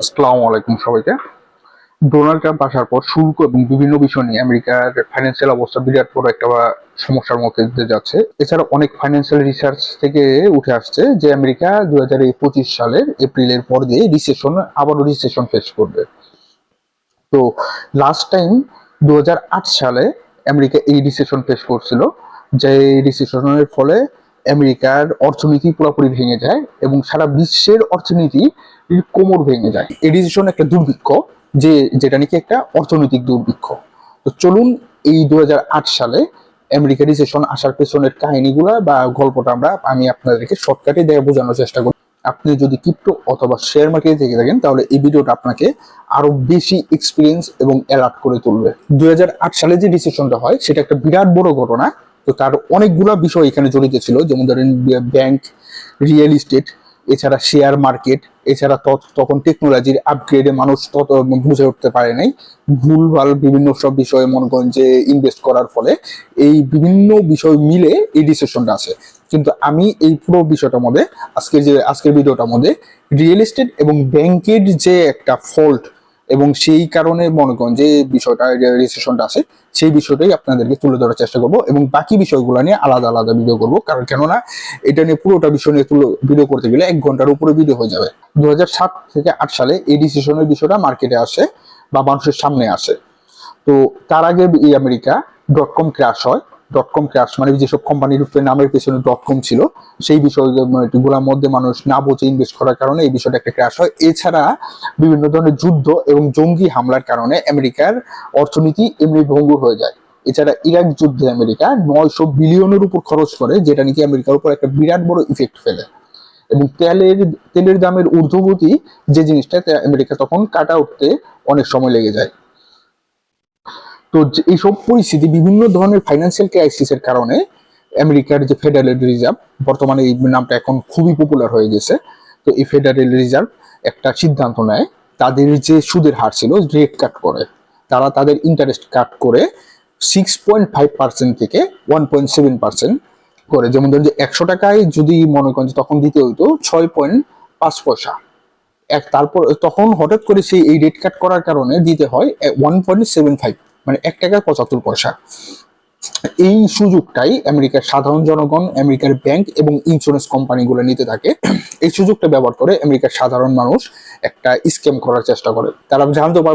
আসসালামু আলাইকুম সবাইকে। ডোনাল্ড ট্রাম্প আসার পর শুল্ক এবং বিভিন্ন বিষয় নিয়ে আমেরিকার ফাইন্যান্সিয়াল অবস্থা বিরাট বড় একটা সমস্যার মধ্যে দিয়ে যাচ্ছে। এছাড়া অনেক ফাইন্যান্সিয়াল রিসার্চ থেকে উঠে আসছে যে আমেরিকা 2025 সালের এপ্রিলের পর দিয়ে আবারও রিসেশন ফেস করবে। তো লাস্ট টাইম 2008 সালে আমেরিকা এই রিসেশন ফেস করছিল, যে রিসেশনের ফলে আমেরিকার অর্থনীতি পুরোপুরি ভেঙে যায় এবং সারা বিশ্বের অর্থনীতি কোমর ভেঙে যায়। এই রিসেশন একটা দুর্ভিক্ষ, যেটা নাকি একটা অর্থনৈতিক দুর্ভিক্ষ। তো চলুন এই 2008 সালে আমেরিকা রিসেশন আসার পেছনের কাহিনীগুলা বা গল্পটা আমি আপনাদেরকে শর্টকাটে দিয়ে বোঝানোর চেষ্টা করি। আপনি যদি ক্রিপ্টো অথবা শেয়ার মার্কেটে থেকে থাকেন তাহলে এই ভিডিওটা আপনাকে আরো বেশি এক্সপিরিয়েন্স এবং অ্যালার্ট করে তুলবে। 2008 সালে যে রিসেশনটা হয় সেটা একটা বিরাট বড় ঘটনা। তো তার অনেকগুলা বিষয় এখানে জড়িত ছিল, যেমন ধরেন ব্যাংক, রিয়েল এস্টেট, এছাড়া শেয়ার মার্কেট, এছাড়া তখন টেকনোলজির আপগ্রেডে মানুষ তত বুঝে উঠতে পারে নাই। ভুলভাল বিভিন্ন সব বিষয়ে মনে করেন যে ইনভেস্ট করার ফলে এই বিভিন্ন বিষয় মিলে এই রিসেশনটা আছে। কিন্তু আমি এই পুরো বিষয়টার মধ্যে আজকের ভিডিওটার মধ্যে রিয়েল এস্টেট এবং ব্যাংকের যে একটা ফল্ট এবং সেই কারণে মনে করেন যে বিষয়টা রিসেশনটা আছে সেই বিষয়টাই আপনাদেরকে তুলে ধরার চেষ্টা করবো এবং বাকি বিষয়গুলো নিয়ে আলাদা আলাদা ভিডিও করবো। কারণ কেননা এটা নিয়ে পুরোটা বিষয় নিয়ে ভিডিও করতে গেলে 1 ঘন্টার উপরে ভিডিও হয়ে যাবে। 2007 থেকে 8 সালে এই ডিসিশনের বিষয়টা মার্কেটে আসে বা মানুষের সামনে আসে। তো তার আগে এই আমেরিকা ডটকম ক্র্যাশ হয়। ডটকম ক্র্যাশ মানে যেসব কোম্পানির নামের পেছনে ডটকম ছিল সেই বিষয়গুলোর মধ্যে মানুষ না বুঝে ইনভেস্ট করার কারণে এই বিষয়টা একটা ক্র্যাশ হয়। এছাড়া বিভিন্ন ধরনের যুদ্ধ এবং জঙ্গি হামলার কারণে আমেরিকার অর্থনীতি এমনি ভঙ্গুর হয়ে যায়। এছাড়া ইরাক যুদ্ধে আমেরিকা 900 বিলিয়নের উপর খরচ করে, যেটা নাকি আমেরিকার উপর একটা বিরাট বড় ইফেক্ট ফেলে। এবং তেলের দামের ঊর্ধ্বগতি, যে জিনিসটা আমেরিকা তখন কাটা উঠতে অনেক সময় লেগে যায়। তো এইসব পরিস্থিতি, বিভিন্ন ধরনের ফাইন্যান্সিয়াল ক্রাইসিসের কারণে আমেরিকার যে ফেডারেল রিজার্ভ, বর্তমানে এই নামটা এখন খুবই পপুলার হয়ে গেছে, তো এই ফেডারেল রিজার্ভ একটা সিদ্ধান্ত নেয় তাদের যে সুদের হার ছিল রেট কাট করে, তারা তাদের ইন্টারেস্ট কাট করে 6.5% থেকে 1.7% করে। যেমন ধরুন যে 100 টাকায় যদি মনে করেন তখন দিতে হইতো 6.5 পয়সা, তারপর তখন হঠাৎ করে সেই এই রেট কাট করার কারণে দিতে হয় 1.75, মানে 1 টাকা 75 পয়সা। এই সুযোগটাই আমেরিকার সাধারণ জনগণ, আমেরিকার ব্যাংক এবং ইন্স্যুরেন্স কোম্পানিগুলো নিতে থাকে। এই সুযোগটা ব্যবহার করে আমেরিকার সাধারণ মানুষ একটা স্ক্যাম করার চেষ্টা করে। তারা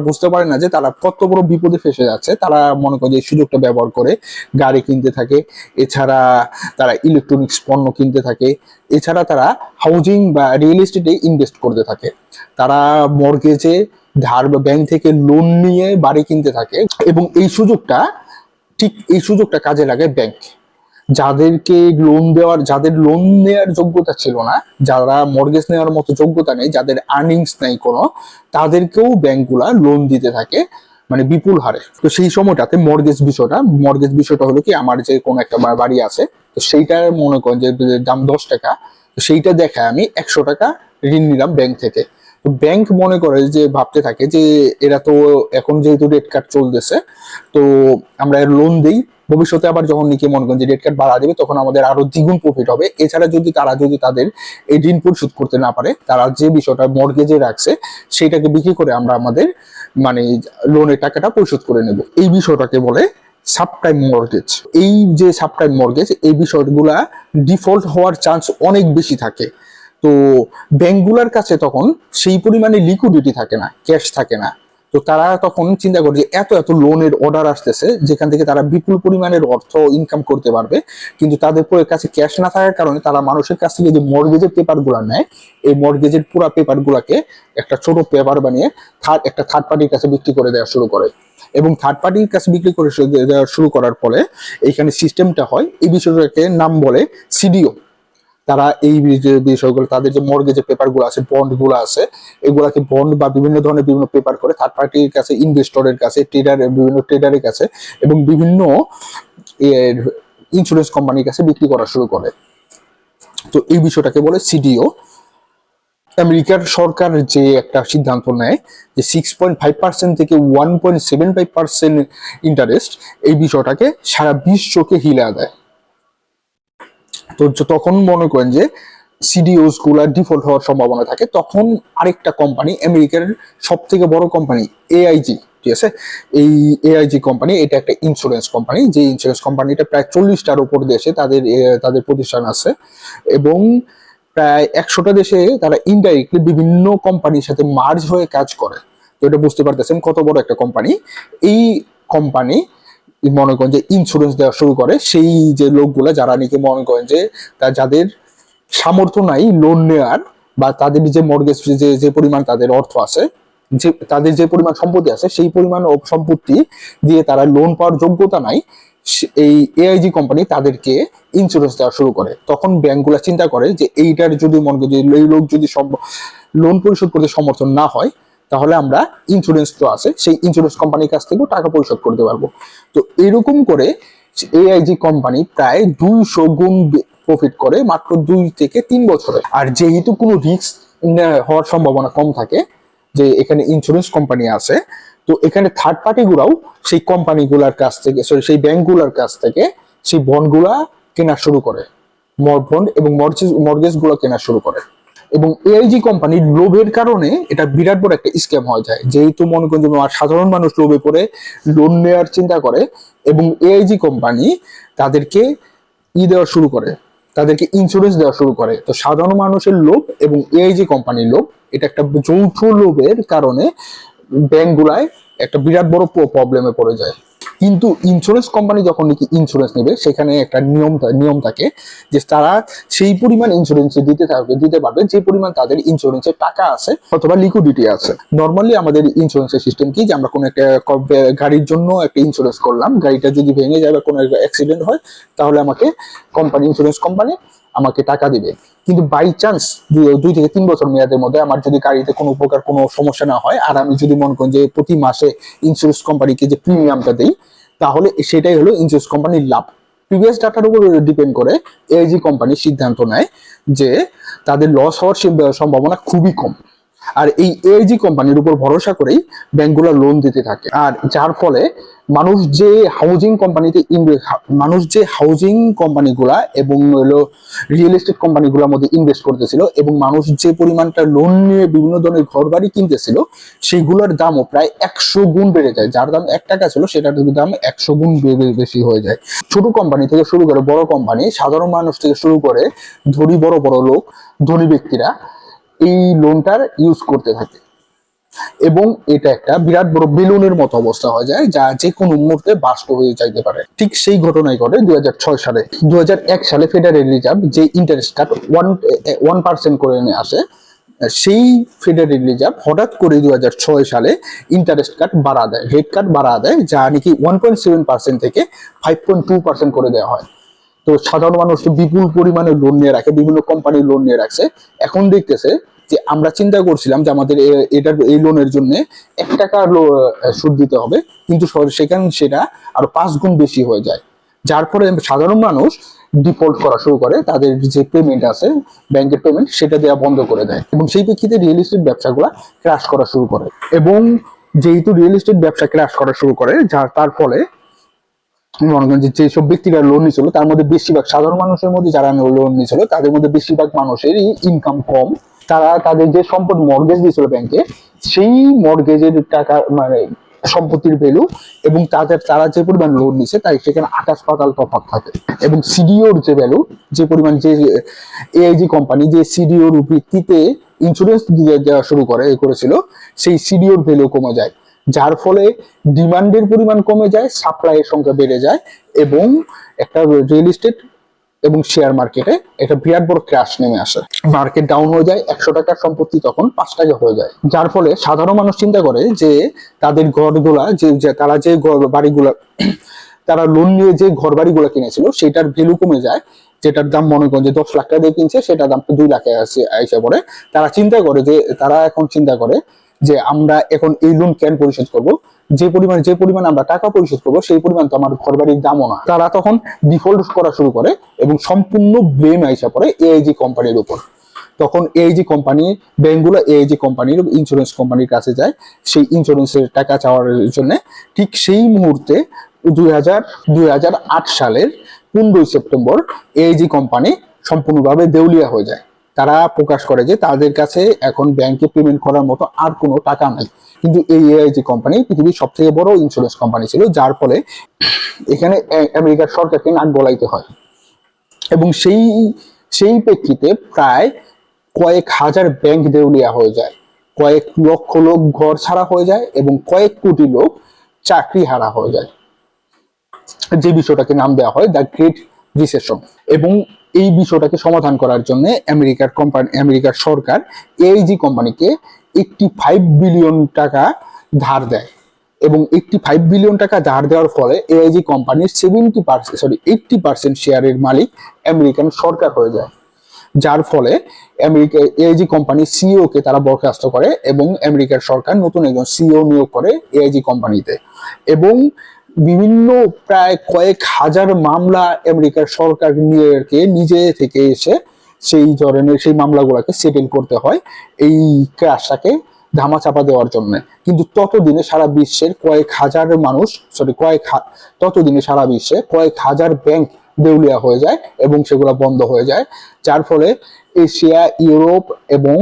বুঝতে পারে না যে তারা কত বড় বিপদে ফেসে যাচ্ছে। তারা মনে করে যে এই সুযোগটা ব্যবহার করে গাড়ি কিনতে থাকে, এছাড়া তারা ইলেকট্রনিক্স পণ্য কিনতে থাকে, এছাড়া তারা হাউজিং বা রিয়েল এস্টেটে ইনভেস্ট করতে থাকে। তারা মর্গেজে ধার বা ব্যাংক থেকে লোন নিয়ে বাড়ি কিনতে থাকে এবং এই সুযোগটা কাজে লাগে ব্যাংক। যাদের লোন নেওয়ার যোগ্যতা ছিল না, যারা মর্গেজ নেওয়ার মতো যোগ্যতা নেই, যাদের আর্নিংস নেই কোনো, তাদেরকেও ব্যাংকগুলা লোন দিতে থাকে, মানে বিপুল হারে। তো সেই সময়টাতে মর্গেজ বিষয়টা হলো কি, আমার যে কোনো একটা বাড়ি আছে, তো সেইটার মনে করেন যে দাম 10 টাকা, তো সেইটা দেখায় আমি 100 টাকা ঋণ নিলাম ব্যাংক থেকে। তো ব্যাংক মনে করে যে ভাবতে থাকে যে এরা তো এখন যেহেতু রেট কার্ড চলতেছে, তো আমরা লোন দিই, ভবিষ্যতে আবার যখন নাকি মনে করেন যে রেট কার্ড বাড়া দেবে তখন আমাদের আরো দ্বিগুণ প্রফিট হবে। এছাড়া যদি তাদের এই ঋণ পরিশোধ করতে না পারে, তারা যে বিষয়টা মর্গেজে রাখছে সেটাকে বিক্রি করে আমরা আমাদের মানে লোনের টাকাটা পরিশোধ করে নেব। এই বিষয়টাকে বলে সাবপ্রাইম মর্গেজ। এই যে সাবপ্রাইম মর্গেজ, এই বিষয়গুলা ডিফল্ট হওয়ার চান্স অনেক বেশি থাকে। তো ব্যাংকগুলোর কাছে তখন সেই পরিমাণে লিকুইডিটি থাকে না, ক্যাশ থাকে না। তো তারা তখন চিন্তা করে যে এত এত লোনের অর্ডার আসতেছে যেখান থেকে তারা বিপুল পরিমাণের অর্থ ইনকাম করতে পারবে, কিন্তু তাদের কাছে ক্যাশ না থাকার কারণে তারা মানুষের কাছ থেকে যে মর্গেজের পেপার গুলা নেয়, এই মর্গেজের পুরো পেপার গুলাকে একটা ছোট পেপার বানিয়ে থার্ড পার্টির কাছে বিক্রি করে দেওয়া শুরু করে। এবং থার্ড পার্টির কাছে বিক্রি করে দেওয়া শুরু করার ফলে এইখানে সিস্টেমটা হয়, এই বিষয়টাকে নাম বলে সিডিও। তারা এই বিষয়গুলো, তাদের যে মর্গেজের পেপার গুলো আছে, বন্ড গুলো আছে, এগুলাকে বন্ড বা বিভিন্ন ধরনের বিভিন্ন পেপার করে থার্ড পার্টির কাছে, ইনভেস্টরের কাছে, বিভিন্ন ট্রেডারের কাছে এবং বিভিন্ন ইন্স্যুরেন্স কোম্পানির কাছে বিক্রি করা শুরু করে। তো এই বিষয়টাকে বলে সিডিও। আমেরিকার সরকার যে একটা সিদ্ধান্ত নেয় যে 6.5% থেকে 1.75% ইন্টারেস্ট, এই বিষয়টাকে সারা বিশ্বকে হিলা দেয়। তো তখন মনে করেন যে সিডিওস গুলা ডিফল্ট হওয়ার সম্ভাবনা থাকে, তখন আরেকটা কোম্পানি, আমেরিকার সব থেকে বড় কোম্পানি এআইজি, ঠিক আছে, এই এআইজি কোম্পানি এটা একটা ইন্স্যুরেন্স কোম্পানি, যে ইন্স্যুরেন্স কোম্পানিটা প্রায় 40টার উপর দেশে তাদের প্রতিষ্ঠান আছে, এবং প্রায় 100টা দেশে তারা ইনডাইরেক্টলি বিভিন্ন কোম্পানির সাথে মার্জ হয়ে কাজ করে। তো এটা বুঝতে পারতেছেন কত বড় একটা কোম্পানি। এই কোম্পানি মনে করেন যে ইন্স্যুরেন্স দেওয়া শুরু করে সেই যে লোকগুলা যারা নাকি মনে করেন যে যাদের সামর্থ্য নাই লোন নেওয়ার, বা তাদের যে মর্গেজ যে পরিমাণ তাদের অর্থ আছে, যে তাদের যে পরিমাণ সম্পত্তি আছে সেই পরিমাণ সম্পত্তি দিয়ে তারা লোন পাওয়ার যোগ্যতা নাই, এই এআইজি কোম্পানি তাদেরকে ইন্স্যুরেন্স দেওয়া শুরু করে। তখন ব্যাংকগুলো চিন্তা করে যে এইটার যদি মনে করি এই লোক যদি সব লোন পরিশোধ করতে সমর্থন না হয়, তাহলে আমরা ইন্স্যুরেন্স তো আছে সেই ইন্স্যুরেন্স কোম্পানির কাছ থেকেও টাকা পরিশোধ করতে পারবো। তো এরকম করে এআইজি কোম্পানি প্রায় 200 গুণ প্রফিট করে মাত্র 2 থেকে 3 বছরে। আর যেহেতু কোনো রিস্ক হওয়ার সম্ভাবনা কম থাকে, যে এখানে ইন্স্যুরেন্স কোম্পানি আছে, তো এখানে থার্ড পার্টি গুলাও সেই কোম্পানিগুলোর কাছ থেকে, সেই ব্যাংকগুলোর কাছ থেকে সেই বন্ডগুলা কেনা শুরু করে, বন্ড এবং মর্গেজ গুলো কেনা শুরু করে। এবং এআইজি কোম্পানির লোভের কারণে এটা বিরাট বড় একটা স্ক্যাম হয়ে যায়, যেহেতু মনে করেন যে সাধারণ মানুষ লোভে পড়ে লোন নেওয়ার চিন্তা করে, এবং এআইজি কোম্পানি তাদেরকে দেওয়া শুরু করে, তাদেরকে ইন্স্যুরেন্স দেওয়া শুরু করে। তো সাধারণ মানুষের লোভ এবং এআইজি কোম্পানির লোভ, এটা একটা যৌথ লোভের কারণে ব্যাংকগুলায় একটা বিরাট বড় প্রবলেমে পড়ে যায়। কিন্তু ইন্স্যুরেন্স কোম্পানি যখন নাকি ইন্স্যুরেন্স নেবে, সেখানে একটা নিয়ম থাকে যে তারা সেই পরিমাণ ইন্স্যুরেন্স দিতে পারবে যে পরিমাণ তাদের ইন্স্যুরেন্সের টাকা আছে অথবা লিকুইডিটি আছে। নর্মালি আমাদের ইন্স্যুরেন্সের সিস্টেম কি, যে আমরা কোনো একটা গাড়ির জন্য একটা ইন্স্যুরেন্স করলাম, গাড়িটা যদি ভেঙে যায় বা কোনো অ্যাক্সিডেন্ট হয়, তাহলে আমাকে ইন্স্যুরেন্স কোম্পানি আমাকে টাকা দিবে। কিন্তু বাই চান্স 2 থেকে 3 বছর মেয়াদের মধ্যে আমার যদি গাড়িতে কোনো প্রকার কোনো সমস্যা না হয়, আর আমি যদি মনে করি যে প্রতি মাসে ইন্স্যুরেন্স কোম্পানিকে যে প্রিমিয়ামটা দিই, তাহলে সেটাই হলো ইন্স্যুরেন্স কোম্পানির লাভ। প্রিভিয়াস ডাটার উপর ডিপেন্ড করে এআইজি কোম্পানি সিদ্ধান্ত নেয় যে তাদের লস হওয়ার সম্ভাবনা খুবই কম, আর এই এআইজি কোম্পানির উপর ভরসা করেই ব্যাংকগুলো লোন দিতে থাকে। আর যার ফলে মানুষ যে হাউজিং কোম্পানিগুলা এবং হলো রিয়েল এস্টেট কোম্পানিগুলোর মধ্যে ইনভেস্ট করতেছিল, এবং মানুষ যে পরিমাণটা লোন নিয়ে বিভিন্ন ধরনের ঘর বাড়ি কিনতেছিল, সেগুলোর দামও প্রায় 100 গুণ বেড়ে যায়। যার দাম 1 টাকা ছিল সেটার দাম 100 গুণ বেশি হয়ে যায়। ছোট কোম্পানি থেকে শুরু করে বড় কোম্পানি, সাধারণ মানুষ থেকে শুরু করে বড় বড় লোক, ধনী ব্যক্তিরা এই লোনটার ইউজ করতে থাকে, এবং এটা একটা বিরাট বড় বেলুনের মতো অবস্থা হয়ে যায়, যা যে কোনো মুহূর্তে বাস্ট হয়ে যাইতে পারে। ঠিক সেই ঘটনাই ঘটে 2006 সালে। 2001 সালে ফেডারেল রিজার্ভ যে ইন্টারেস্ট কাট 1% করে নিয়ে আসে, সেই ফেডারেল রিজার্ভ হঠাৎ করে 2006 সালে ইন্টারেস্ট কাট বাড়া দেয়, রেট কাট বাড়া দেয়, যা নাকি 1.7% থেকে 5.2% করে দেওয়া হয়। তো সাধারণ মানুষ তো বিপুল পরিমাণে লোন নিয়ে রাখে, বিভিন্ন কোম্পানির লোন নিয়ে রাখছে। এখন দেখতেছে যে আমরা চিন্তা করছিলাম যে আমাদের এই লোনের জন্য 1 টাকা সুদ দিতে হবে, কিন্তু সেখানে সেটা আরো 5 গুণ বেশি হয়ে যায়। যার ফলে সাধারণ মানুষ ডিফল্ট করা শুরু করে, তাদের যে পেমেন্ট আছে ব্যাংকের পেমেন্ট সেটা দেওয়া বন্ধ করে দেয়, এবং সেই প্রেক্ষিতে রিয়েল এস্টেট ব্যবসাগুলো ক্র্যাশ করা শুরু করে। এবং যেহেতু রিয়েল এস্টেট ব্যবসা ক্র্যাশ করা শুরু করে, তার ফলে মনে করেন যেসব ব্যক্তিরা লোন নিয়েছিল তার মধ্যে বেশিরভাগ সাধারণ মানুষের মধ্যে যারা লোন নিয়েছিল তাদের মধ্যে বেশিরভাগ মানুষেরই ইনকাম কম। তারা তাদের যে সম্পদ মর্গেজ দিয়েছিল ব্যাংকে, সেই মর্গেজের টাকা মানে সম্পত্তির ভ্যালু এবং তারা যে পরিমাণ লোন নিছে তাই সেখানে আকাশ পাতাল তফাৎ থাকে। এবং সিডিওর যে ভ্যালু, যে পরিমাণ যে এআইজি কোম্পানি যে সিডিওর ভিত্তিতে ইন্স্যুরেন্স দেওয়া শুরু করেছিল, সেই সিডিওর ভ্যালু কমে যায়, যার ফলে ডিমান্ডের পরিমাণ কমে যায়, সাপ্লাইয়ের সংখ্যা বেড়ে যায়, এবং একটা রিয়েল এস্টেট এবং শেয়ার মার্কেটে একটা বিরাট বড় ক্র্যাশ নেমে আসে। মার্কেট ডাউন হয়ে যায়, 100 টাকার সম্পত্তি তখন 5 টাকা হয়ে যায়। যার ফলে সাধারণ মানুষ চিন্তা করে যে তাদের ঘরগুলা তারা যে বাড়িগুলা তারা লোন নিয়ে যে ঘর বাড়িগুলো কিনেছিল সেটার ভ্যালু কমে যায়, যেটার দাম মনে করেন যে 10 লাখ টাকা দিয়ে কিনছে সেটার দাম 2 লাখে এসে পড়ে। তারা এখন চিন্তা করে যে আমরা এখন এই লোন কেন পরিশোধ করব, যে পরিমাণ আমরা টাকা পরিশোধ করবো সেই পরিমাণ তো আমার ঘর বাড়ির দামও না। তারা তখন ডিফল্ট করা শুরু করে এবং সম্পূর্ণ ব্লেম আইসা পড়ে এআইজি কোম্পানির উপর। তখন এআইজি কোম্পানি, ব্যাংকগুলো এআইজি কোম্পানির ইন্স্যুরেন্স কোম্পানির কাছে যায় সেই ইন্স্যুরেন্সের টাকা চাওয়ার জন্য। ঠিক সেই মুহূর্তে 2008 সালের 15 সেপ্টেম্বর এআইজি কোম্পানি সম্পূর্ণভাবে দেউলিয়া হয়ে যায়। তারা প্রকাশ করে যে তাদের কাছে এখন ব্যাংকে পেমেন্ট করার মতো আর কোনো টাকা নাই। কিন্তু এই এআইজি কোম্পানি পৃথিবীর সবথেকে বড় ইন্স্যুরেন্স কোম্পানি ছিল, যার ফলে এখানে আমেরিকার সরকারকে নাক গলাইতে হয়। এবং সেই সেই প্রেক্ষিতে প্রায় কয়েক হাজার ব্যাংক দেউলিয়া হয়ে যায়, কয়েক লক্ষ লোক ঘর ছাড়া হয়ে যায় এবং কয়েক কোটি লোক চাকরি হারা হয়ে যায়, যে বিষয়টাকে নাম দেওয়া হয় দ্য গ্রেট রিসেশন। এবং এই বিষয়টাকে সমাধান করার জন্য আমেরিকার সরকার এআইজি কোম্পানিকে 85 বিলিয়ন টাকা ধার দেয়। এবং 85 বিলিয়ন টাকা ধার দেওয়ার ফলে এআইজি কোম্পানির 80% শেয়ারের মালিক আমেরিকান সরকার হয়ে যায়, যার ফলে এআইজি কোম্পানির সিইও কে তারা বরখাস্ত করে এবং আমেরিকার সরকার নতুন একজন সিইও নিয়োগ করে এআইজি কোম্পানিতে। এবং বিভিন্ন প্রায় কয়েক হাজার মামলা আমেরিকার সরকার নিজে থেকে এসে সেই মামলাগুলোকে সেটেল করতে হয় এই ক্রাশটাকে ধামাচাপা দেওয়ার জন্য। কিন্তু ততদিনে সারা বিশ্বে কয়েক হাজার ব্যাংক দেউলিয়া হয়ে যায় এবং সেগুলো বন্ধ হয়ে যায়, যার ফলে এশিয়া, ইউরোপ এবং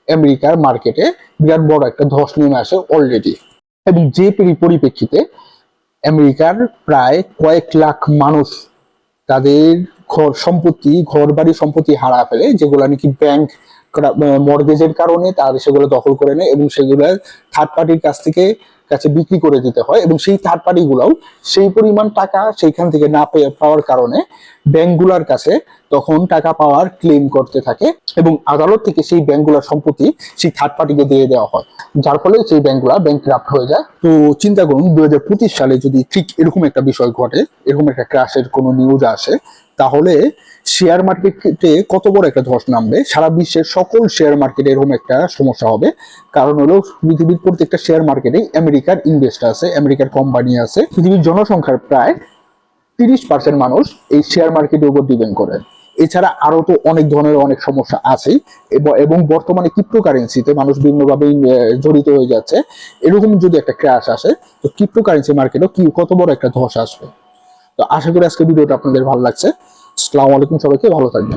আমেরিকার মার্কেটে বিরাট বড় একটা ধস নেমে আসে অলরেডি। এবং যে পরিপ্রেক্ষিতে আমেরিকার প্রায় কয়েক লাখ মানুষ তাদের ঘর বাড়ি সম্পত্তি হারা ফেলে, যেগুলো নাকি ব্যাংক মর্গেজের কারণে তার সেগুলো দখল করে নেয় এবং সেগুলো থার্ড পার্টির কাছে বিক্রি করে দিতে হয়। এবং সেই থার্ড পার্টি গুলাও সেই পরিমাণ টাকা সেইখান থেকে না পাওয়ার কারণে ব্যাংকগুলোর কাছে তখন টাকা পাওয়ার ক্লেম করতে থাকে এবং আদালত থেকে সেই ব্যাংকগুলোর সম্পত্তি সেই থার্ড পার্টিকে দিয়ে দেওয়া হয়, যার ফলে সেই ব্যাংকগুলা ব্যাংকরাপ্ট হয়ে যায়। তো চিন্তা করুন 2025 সালে যদি ঠিক এরকম একটা বিষয় ঘটে, এরকম একটা ক্র্যাশের কোনো নিউজ আসে, তাহলে শেয়ার মার্কেটে কত বড় একটা ধস নামবে। সারা বিশ্বের সকল শেয়ার মার্কেটে এরকম একটা সমস্যা হবে, কারণ হলো পৃথিবীর প্রত্যেকটা শেয়ার মার্কেটে আমেরিকার ইনভেস্টার আছে, আমেরিকার কোম্পানি আছে। পৃথিবীর জনসংখ্যার প্রায় 30% মানুষ এই শেয়ার মার্কেটের উপর ডিপেন্ড করে। এছাড়া আরো তো অনেক ধরনের অনেক সমস্যা আছেই, এবং বর্তমানে ক্রিপ্টোকারেন্সিতে মানুষ বিভিন্নভাবে জড়িত হয়ে যাচ্ছে। এরকম যদি একটা ক্র্যাশ আসে, তো ক্রিপ্টোকারেন্সি মার্কেটও কত বড় একটা ধস আসবে। তো আশা করি আজকে ভিডিওটা আপনাদের ভালো লাগছে। আসসালামু আলাইকুম, সবাইকে ভালো থাকবেন।